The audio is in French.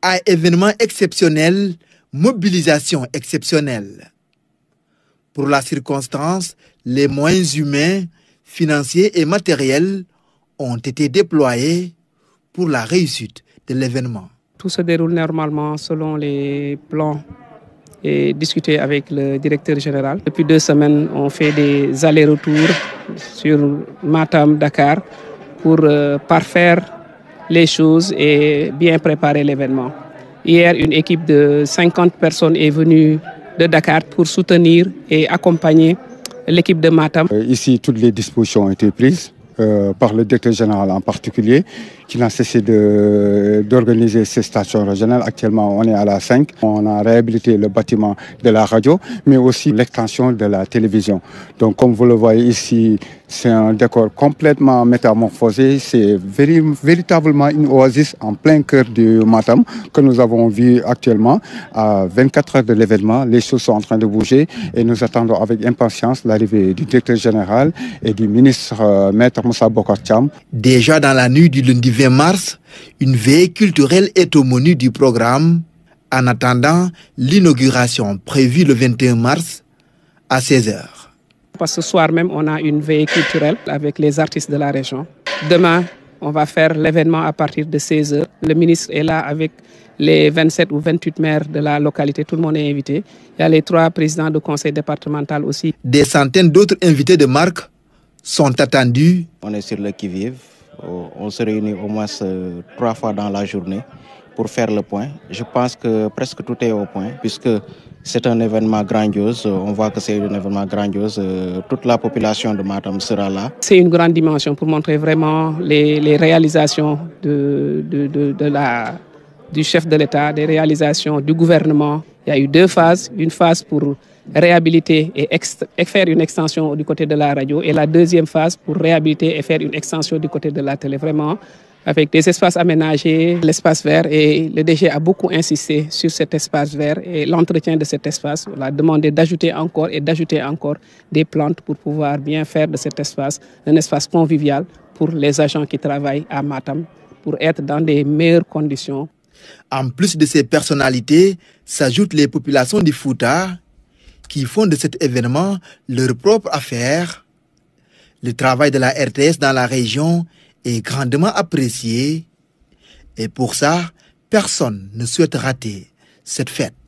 À événement exceptionnel, mobilisation exceptionnelle. Pour la circonstance, les moyens humains, financiers et matériels ont été déployés pour la réussite de l'événement. Tout se déroule normalement selon les plans et discuté avec le directeur général. Depuis 2 semaines, on fait des allers-retours sur Matam, Dakar pour parfaire les choses et bien préparer l'événement. Hier, une équipe de 50 personnes est venue de Dakar pour soutenir et accompagner l'équipe de Matam. Ici, toutes les dispositions ont été prises par le directeur général en particulier, qui n'a cessé d'organiser ces stations régionales. Actuellement, on est à la 5. On a réhabilité le bâtiment de la radio, mais aussi l'extension de la télévision. Donc, comme vous le voyez ici, c'est un décor complètement métamorphosé. C'est véritablement une oasis en plein cœur du Matam que nous avons vu actuellement. À 24 heures de l'événement, les choses sont en train de bouger et nous attendons avec impatience l'arrivée du directeur général et du ministre Maître Moussa Bocar Thiam. Déjà dans la nuit du lundi 20 mars, une veille culturelle est au menu du programme en attendant l'inauguration prévue le 21 mars à 16h. Parce que ce soir même, on a une veille culturelle avec les artistes de la région. Demain, on va faire l'événement à partir de 16h. Le ministre est là avec les 27 ou 28 maires de la localité. Tout le monde est invité. Il y a les 3 présidents de conseil départemental aussi. Des centaines d'autres invités de marque sont attendus. On est sur le qui-vive. On se réunit au moins 3 fois dans la journée pour faire le point. Je pense que presque tout est au point puisque c'est un événement grandiose. On voit que c'est un événement grandiose. Toute la population de Matam sera là. C'est une grande dimension pour montrer vraiment les réalisations du chef de l'État, des réalisations du gouvernement. Il y a eu 2 phases. Une phase pour réhabiliter et faire une extension du côté de la radio. Et la deuxième phase pour réhabiliter et faire une extension du côté de la télé. Vraiment, avec des espaces aménagés, l'espace vert. Et le DG a beaucoup insisté sur cet espace vert et l'entretien de cet espace. On a demandé d'ajouter encore des plantes pour pouvoir bien faire de cet espace un espace convivial pour les agents qui travaillent à Matam, pour être dans des meilleures conditions. En plus de ces personnalités, s'ajoutent les populations du Fouta qui font de cet événement leur propre affaire. Le travail de la RTS dans la région est grandement apprécié et pour ça, personne ne souhaite rater cette fête.